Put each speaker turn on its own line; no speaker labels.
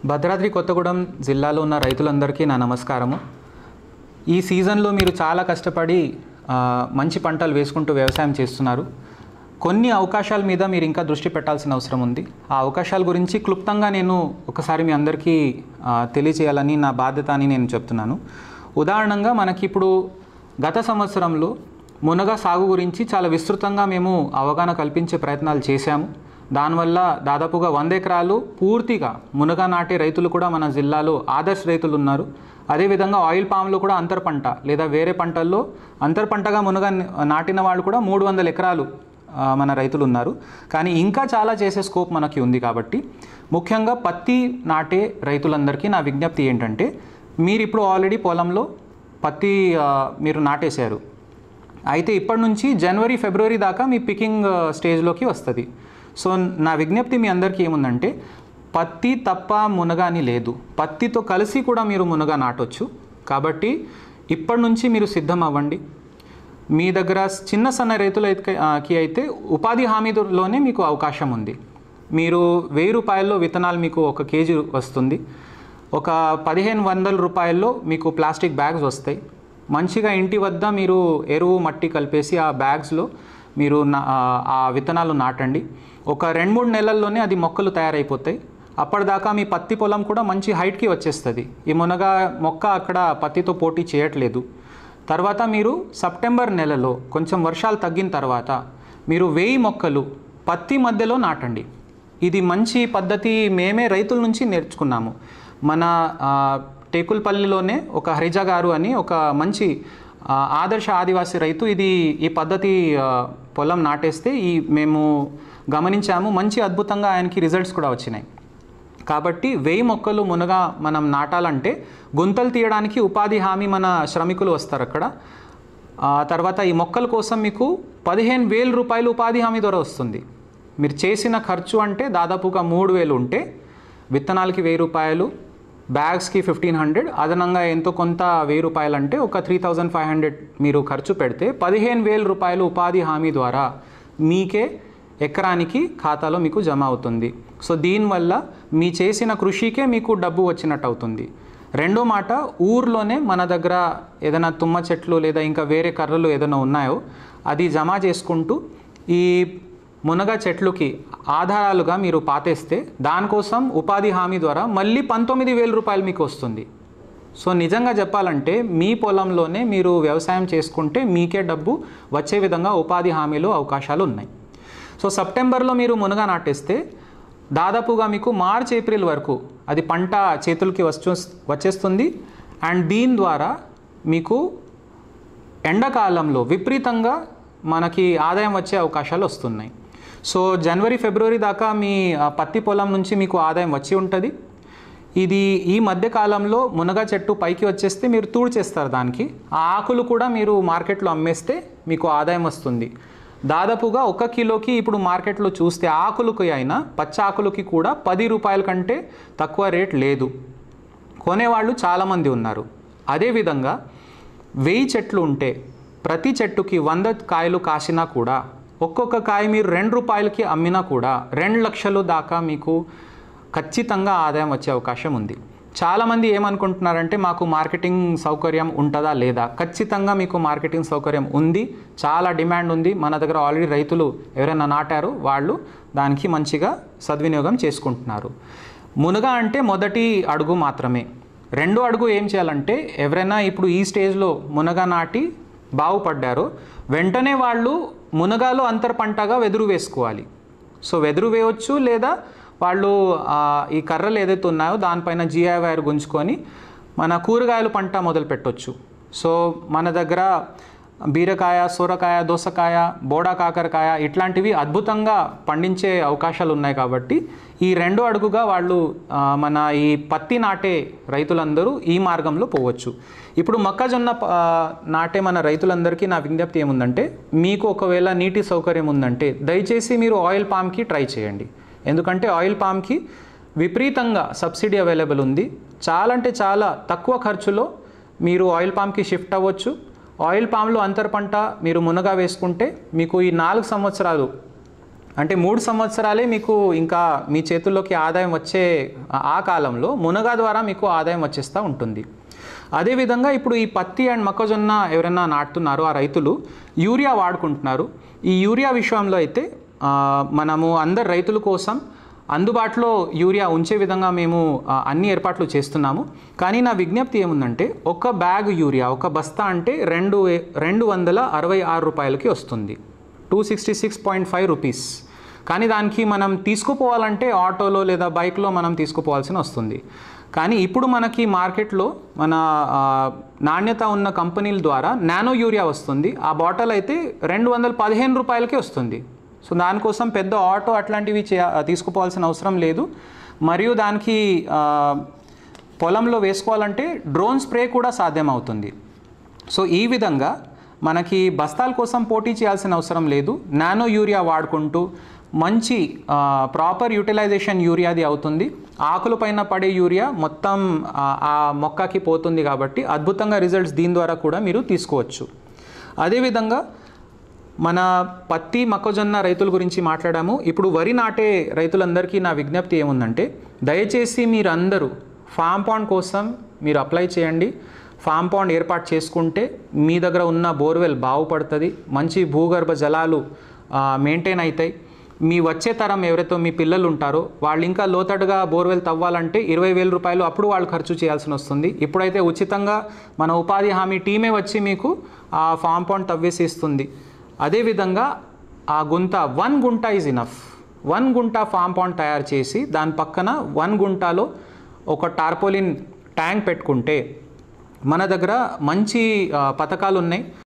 భద్రాద్రి కొత్తగూడెం జిల్లాలో ఉన్న రైతులందరికీ నా నమస్కారము. ఈ సీజన్లో మీరు చాలా కష్టపడి మంచి పంటలు వేసుకుంటూ వ్యవసాయం చేస్తున్నారు. కొన్ని అవకాశాల మీద మీరు ఇంకా దృష్టి పెట్టాల్సిన అవసరం ఉంది. ఆ అవకాశాల గురించి క్లుప్తంగా నేను ఒకసారి మీ అందరికీ తెలియజేయాలని నా బాధ్యత అని నేను చెప్తున్నాను. ఉదాహరణంగా మనకి ఇప్పుడు గత సంవత్సరంలో మునగ సాగు గురించి చాలా విస్తృతంగా మేము అవగాహన కల్పించే ప్రయత్నాలు చేశాము. దానివల్ల దాదాపుగా 100 ఎకరాలు పూర్తిగా మునగ నాటే రైతులు కూడా మన జిల్లాలో ఆదర్శ రైతులు ఉన్నారు. అదేవిధంగా ఆయిల్ పామ్లో కూడా అంతర్ పంట లేదా వేరే పంటల్లో అంతర్ పంటగా మునగ నాటిన వాళ్ళు కూడా 300 ఎకరాలు మన రైతులు ఉన్నారు. కానీ ఇంకా చాలా చేసే స్కోప్ మనకి ఉంది. కాబట్టి ముఖ్యంగా పత్తి నాటే రైతులందరికీ నా విజ్ఞప్తి ఏంటంటే, మీరు ఇప్పుడు ఆల్రెడీ పొలంలో పత్తి మీరు నాటేశారు. అయితే ఇప్పటి నుంచి జనవరి ఫిబ్రవరి దాకా మీ పికింగ్ స్టేజ్లోకి వస్తుంది. సో నా విజ్ఞప్తి మీ అందరికీ ఏముందంటే, పత్తి తప్ప మునగ అని లేదు, పత్తితో కలిసి కూడా మీరు మునగ నాటొచ్చు. కాబట్టి ఇప్పటి నుంచి మీరు సిద్ధం అవ్వండి. మీ దగ్గర చిన్న సన్న రైతులకి అయితే ఉపాధి హామీలోనే మీకు అవకాశం ఉంది. మీరు 1000 రూపాయల్లో విత్తనాలు మీకు 1 కేజీ వస్తుంది. ఒక 1500 రూపాయల్లో మీకు ప్లాస్టిక్ బ్యాగ్స్ వస్తాయి. మంచిగా ఇంటి వద్ద మీరు ఎరువు మట్టి కలిపేసి ఆ బ్యాగ్స్లో మీరు ఆ విత్తనాలు నాటండి. ఒక 2-3 నెలల్లోనే అది మొక్కలు తయారైపోతాయి. అప్పటిదాకా మీ పత్తి పొలం కూడా మంచి హైట్కి వచ్చేస్తుంది. ఈ మునగ మొక్క అక్కడ పత్తితో పోటీ చేయట్లేదు. తర్వాత మీరు సెప్టెంబర్ నెలలో కొంచెం వర్షాలు తగ్గిన తర్వాత మీరు 1000 మొక్కలు పత్తి మధ్యలో నాటండి. ఇది మంచి పద్ధతి, మేమే రైతుల నుంచి నేర్చుకున్నాము. మన టేకుల్పల్లిలోనే ఒక హరిజ గారు అని ఒక మంచి ఆదర్శ ఆదివాసీ రైతు ఈ పద్ధతి పొలం నాటేస్తే మేము గమనించాము. మంచి అద్భుతంగా ఆయనకి రిజల్ట్స్ కూడా వచ్చినాయి. కాబట్టి 1000 మొక్కలు మునగ మనం నాటాలంటే గుంతలు తీయడానికి ఉపాధి హామీ మన శ్రమికులు వస్తారు అక్కడ. తర్వాత ఈ మొక్కల కోసం మీకు 15,000 రూపాయలు ఉపాధి హామీ ద్వారా వస్తుంది. మీరు చేసిన ఖర్చు అంటే దాదాపుగా 3,000 ఉంటే విత్తనాలకి 1000 రూపాయలు, బ్యాగ్స్కి 1500, అదనంగా ఎంతో కొంత 1000 రూపాయలు అంటే ఒక 3500 మీరు ఖర్చు పెడితే 15,000 రూపాయలు ఉపాధి హామీ ద్వారా మీకే ఎకరానికి ఖాతాలో మీకు జమ అవుతుంది. సో దీనివల్ల మీ చేసిన కృషికే మీకు డబ్బు వచ్చినట్టు అవుతుంది. రెండో మాట, ఊర్లోనే మన దగ్గర ఏదైనా తుమ్మ చెట్లు లేదా ఇంకా వేరే కర్రలు ఏదైనా ఉన్నాయో అది జమ చేసుకుంటూ ఈ మునగ చెట్లుకి ఆధారాలుగా మీరు పాతేస్తే దానికోసం ఉపాధి హామీ ద్వారా మళ్ళీ 19,000 రూపాయలు మీకు వస్తుంది. సో నిజంగా చెప్పాలంటే మీ పొలంలోనే మీరు వ్యవసాయం చేసుకుంటే మీకే డబ్బు వచ్చే విధంగా ఉపాధి హామీలో అవకాశాలు ఉన్నాయి. సో సెప్టెంబర్లో మీరు మునగ నాటేస్తే దాదాపుగా మీకు మార్చ్ ఏప్రిల్ వరకు అది పంట చేతులకి వచ్చేస్తుంది. అండ్ దీని ద్వారా మీకు ఎండాకాలంలో విపరీతంగా మనకి ఆదాయం వచ్చే అవకాశాలు వస్తున్నాయి. సో జనవరి ఫిబ్రవరి దాకా మీ పత్తి పొలం నుంచి మీకు ఆదాయం వచ్చి ఉంటుంది. ఈ మధ్యకాలంలో మునగ చెట్టు పైకి వచ్చేస్తే మీరు తూడ్చేస్తారు దానికి. ఆ ఆకులు కూడా మీరు మార్కెట్లో అమ్మేస్తే మీకు ఆదాయం వస్తుంది. దాదాపుగా 1 కిలోకి ఇప్పుడు మార్కెట్లో చూస్తే ఆకులకి అయినా పచ్చ ఆకులకి కూడా 10 రూపాయల కంటే తక్కువ రేట్ లేదు. కొనేవాళ్ళు చాలామంది ఉన్నారు. అదేవిధంగా 1000 చెట్లు ఉంటే ప్రతి చెట్టుకి 100 కాయలు కాసినా కూడా ఒక్కొక్క కాయ మీరు 2 రూపాయలకి అమ్మినా కూడా 2 లక్షలు దాకా మీకు ఖచ్చితంగా ఆదాయం వచ్చే అవకాశం ఉంది. చాలామంది ఏమనుకుంటున్నారంటే మాకు మార్కెటింగ్ సౌకర్యం ఉంటుందా లేదా? ఖచ్చితంగా మీకు మార్కెటింగ్ సౌకర్యం ఉంది. చాలా డిమాండ్ ఉంది. మన దగ్గర ఆల్రెడీ రైతులు ఎవరైనా నాటారు, వాళ్ళు దానికి మంచిగా సద్వినియోగం చేసుకుంటున్నారు. మునగ అంటే మొదటి అడుగు మాత్రమే. రెండో అడుగు ఏం చేయాలంటే, ఎవరైనా ఇప్పుడు ఈ స్టేజ్లో మునగ నాటి బాగుపడ్డారో వెంటనే వాళ్ళు మునగాలో అంతర్ పంటగా వెదురు వేసుకోవాలి. సో వెదురు వేయవచ్చు, లేదా వాళ్ళు ఈ కర్రలు ఏదైతే ఉన్నాయో దానిపైన GI వైర్ గుంజుకొని మన కూరగాయలు పంట మొదలు పెట్టవచ్చు. సో మన దగ్గర బీరకాయ, సొరకాయ, దోసకాయ, బోడా కాకరకాయ ఇట్లాంటివి అద్భుతంగా పండించే అవకాశాలు ఉన్నాయి. కాబట్టి ఈ రెండో అడుగుగా వాళ్ళు మన ఈ పత్తి నాటే రైతులందరూ ఈ మార్గంలో పోవచ్చు. ఇప్పుడు మొక్కజొన్న నాటే మన రైతులందరికీ నా విజ్ఞప్తి ఏముందంటే, మీకు ఒకవేళ నీటి సౌకర్యం ఉందంటే దయచేసి మీరు ఆయిల్ పామ్కి ట్రై చేయండి. ఎందుకంటే ఆయిల్ పామ్కి విపరీతంగా సబ్సిడీ అవైలబుల్ ఉంది. చాలా అంటే చాలా తక్కువ ఖర్చులో మీరు ఆయిల్ పామ్కి షిఫ్ట్ అవ్వచ్చు. ఆయిల్ పామ్లో అంతర్ పంట మీరు మునగ వేసుకుంటే మీకు ఈ 4 సంవత్సరాలు అంటే 3 సంవత్సరాలే మీకు ఇంకా మీ చేతుల్లోకి ఆదాయం వచ్చే ఆ కాలంలో మునగా ద్వారా మీకు ఆదాయం వచ్చేస్తూ ఉంటుంది. అదేవిధంగా ఇప్పుడు ఈ పత్తి అండ్ మొక్కజొన్న ఎవరైనా నాటుతున్నారో ఆ రైతులు యూరియా వాడుకుంటున్నారు. ఈ యూరియా విషయంలో అయితే మనము అందరు రైతుల కోసం అందుబాటులో యూరియా ఉంచే విధంగా మేము అన్ని ఏర్పాట్లు చేస్తున్నాము. కానీ నా విజ్ఞప్తి ఏముందంటే ఒక బ్యాగ్ యూరియా, ఒక బస్తా అంటే 266 రూపాయలకి వస్తుంది, 266.5 రూపీస్. కానీ దానికి మనం తీసుకుపోవాలంటే ఆటోలో లేదా బైక్లో మనం తీసుకుపోవాల్సి వస్తుంది. కానీ ఇప్పుడు మనకి మార్కెట్లో మన నాణ్యత ఉన్న కంపెనీల ద్వారా నానో యూరియా వస్తుంది. ఆ బాటిల్ అయితే 215 రూపాయలకే వస్తుంది. సో దానికోసం పెద్ద ఆటో అట్లాంటివి తీసుకుపోవాల్సిన అవసరం లేదు. మరియు దానికి పొలంలో వేసుకోవాలంటే డ్రోన్ స్ప్రే కూడా సాధ్యమవుతుంది. సో ఈ విధంగా మనకి బస్తాల కోసం పోటీ చేయాల్సిన అవసరం లేదు. నానో యూరియా వాడుకుంటూ మంచి ప్రాపర్ యూటిలైజేషన్ యూరియాది అవుతుంది. ఆకుల పైన పడే యూరియా మొత్తం ఆ మొక్కకి పోతుంది కాబట్టి అద్భుతంగా రిజల్ట్స్ దీని ద్వారా కూడా మీరు తీసుకోవచ్చు. అదేవిధంగా మన పత్తి మొక్కజొన్న రైతుల గురించి మాట్లాడాము. ఇప్పుడు వరి నాటే రైతులందరికీ నా విజ్ఞప్తి ఏముందంటే దయచేసి మీరందరూ ఫామ్ పాండ్ కోసం మీరు అప్లై చేయండి. ఫామ్ పాండ్ ఏర్పాటు చేసుకుంటే మీ దగ్గర ఉన్న బోర్వెల్ బాగుపడుతుంది, మంచి భూగర్భ జలాలు మెయింటైన్ అవుతాయి. మీ వచ్చే తరం ఎవరైతే మీ పిల్లలు ఉంటారో వాళ్ళు ఇంకా లోతడుగా బోర్వెల్ తవ్వాలంటే 20,000 రూపాయలు అప్పుడు వాళ్ళు ఖర్చు చేయాల్సి వస్తుంది. ఇప్పుడైతే ఉచితంగా మన ఉపాధి హామీ టీమే వచ్చి మీకు ఆ ఫామ్ పాండ్ తవ్వేసి ఇస్తుంది. అదేవిధంగా ఆ గుంట 1 గుంట ఈజ్ ఇనఫ్. 1 గుంట ఫామ్ పాండ్ తయారు చేసి దాని పక్కన 1 గుంటలో ఒక టార్పోలిన్ ట్యాంక్ పెట్టుకుంటే మన దగ్గర మంచి పథకాలు ఉన్నాయి.